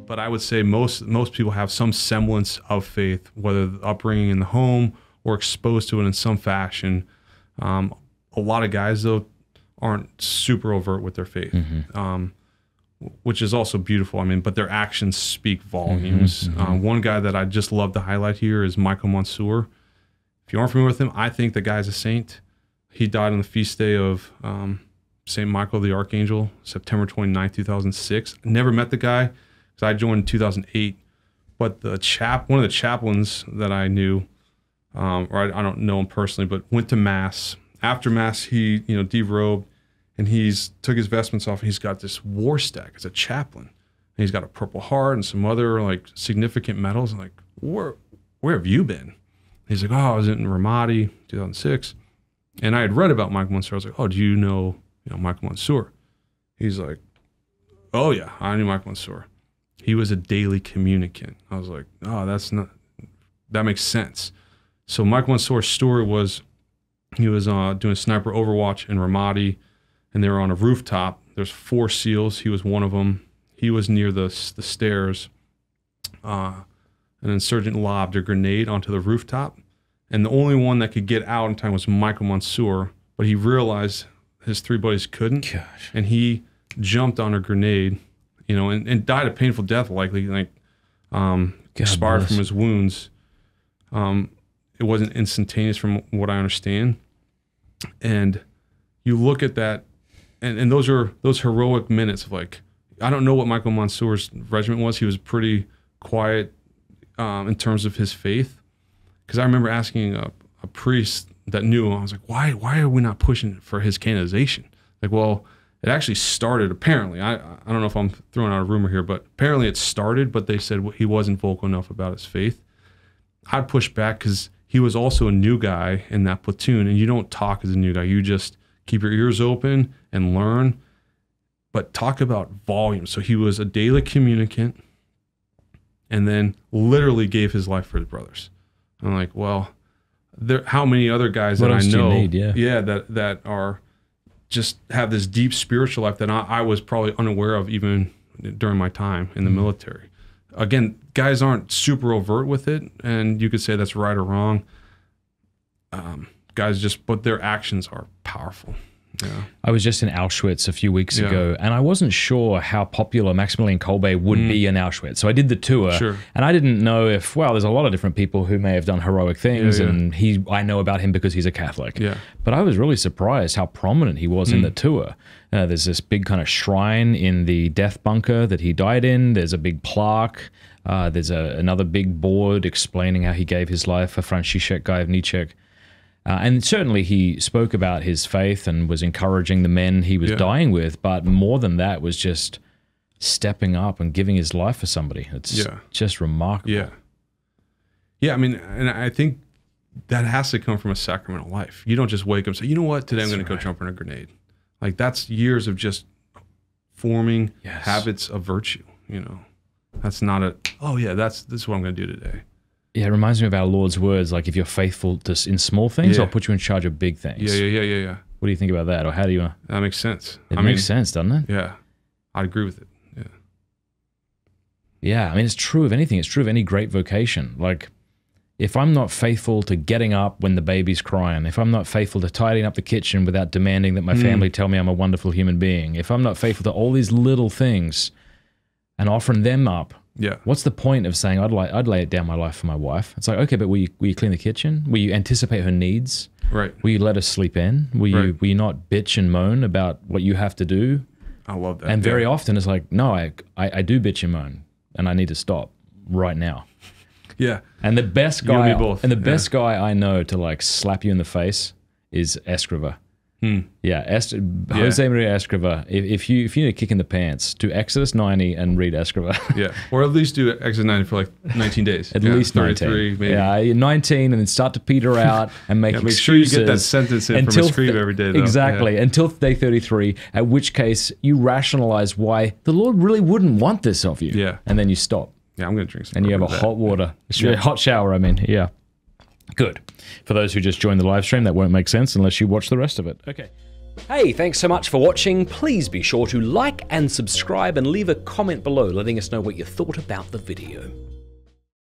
But I would say most people have some semblance of faith, whether the upbringing in the home or exposed to it in some fashion. A lot of guys, though, aren't super overt with their faith, which is also beautiful. I mean, but their actions speak volumes. One guy that I just love to highlight here is Michael Monsoor. If you aren't familiar with him, I think the guy's a saint. He died on the feast day of St. Michael the Archangel, September 29, 2006. I never met the guy because I joined in 2008. But one of the chaplains that I knew, or I don't know him personally, but went to Mass. After Mass, he derobed, and he's took his vestments off, and he's got this war stack as a chaplain. And he's got a Purple Heart and some other like significant medals. I'm like, where have you been? He's like, oh, I was in Ramadi, 2006. And I had read about Michael Monsoor. I was like, oh, do you know Michael Monsoor? He's like, oh yeah, I knew Michael Monsoor. He was a daily communicant. I was like, oh, that makes sense. So Michael Monsoor's story was, he was doing sniper overwatch in Ramadi, and they were on a rooftop. There's 4 SEALs. He was one of them. He was near the stairs. An insurgent lobbed a grenade onto the rooftop, and the only one that could get out in time was Michael Monsoor, but he realized his 3 buddies couldn't. Gosh. And he jumped on a grenade, and died a painful death, likely, expired from his wounds. It wasn't instantaneous from what I understand. And you look at that, and those are those heroic minutes of like, I don't know what Michael Monsoor's regiment was. He was pretty quiet in terms of his faith. Because I remember asking a priest that knew him, I was like, why are we not pushing for his canonization? Like, well, it actually started, apparently. I don't know if I'm throwing out a rumor here, but apparently it started, but they said he wasn't vocal enough about his faith. I'd push back because he was also a new guy in that platoon, and you don't talk as a new guy. You just keep your ears open and learn, but talk about volume. So he was a daily communicant and then literally gave his life for his brothers. I'm like, well, how many other guys that I know that are just have this deep spiritual life that I was probably unaware of even during my time in the military. Again, guys aren't super overt with it, and you could say that's right or wrong. But their actions are powerful. Yeah. I was just in Auschwitz a few weeks ago, and I wasn't sure how popular Maximilian Kolbe would be in Auschwitz. So I did the tour, and I didn't know if, there's a lot of different people who may have done heroic things, and I know about him because he's a Catholic. Yeah. But I was really surprised how prominent he was in the tour. There's this big kind of shrine in the death bunker that he died in. There's a big plaque. There's another big board explaining how he gave his life for Franciszek Gajewniczek. And certainly he spoke about his faith and was encouraging the men he was dying with, but more than that was just stepping up and giving his life for somebody. It's just remarkable. Yeah. Yeah, I mean, and I think that has to come from a sacramental life. You don't just wake up and say, you know what, today I'm going to go jump on a grenade. Like, that's years of just forming habits of virtue, That's not this is what I'm going to do today. Yeah, it reminds me of our Lord's words, like if you're faithful in small things, I'll put you in charge of big things. Yeah. What do you think about that? Or how do you... That makes sense. It makes sense, doesn't it? Yeah, I agree with it. Yeah. Yeah, I mean, it's true of anything. It's true of any great vocation. Like, if I'm not faithful to getting up when the baby's crying, if I'm not faithful to tidying up the kitchen without demanding that my family tell me I'm a wonderful human being, if I'm not faithful to all these little things and offering them up, what's the point of saying I'd lay down my life for my wife? It's like, okay, but will you clean the kitchen? Will you anticipate her needs? Right. Will you let her sleep in? Will you not bitch and moan about what you have to do? I love that. And very often it's like, no, I do bitch and moan, and I need to stop right now. Yeah. And the best guy, you and me both. And the best guy I know to like slap you in the face is Escriva. Yeah, Jose Maria Escriva. If you need a kick in the pants, do Exodus 90 and read Escriva. Yeah, or at least do Exodus 90 for like 19 days. At least 19. Maybe. Yeah, 19, and then start to peter out and make excuses. Make sure you get that sentence in from Escriva every day, though. Exactly, until day 33, at which case you rationalize why the Lord really wouldn't want this of you. Yeah. And then you stop. Yeah, I'm going to drink some. And you have a hot water, hot shower, yeah. Good. For those who just joined the live stream, that won't make sense unless you watch the rest of it. Okay. Hey, thanks so much for watching. Please be sure to like and subscribe and leave a comment below letting us know what you thought about the video.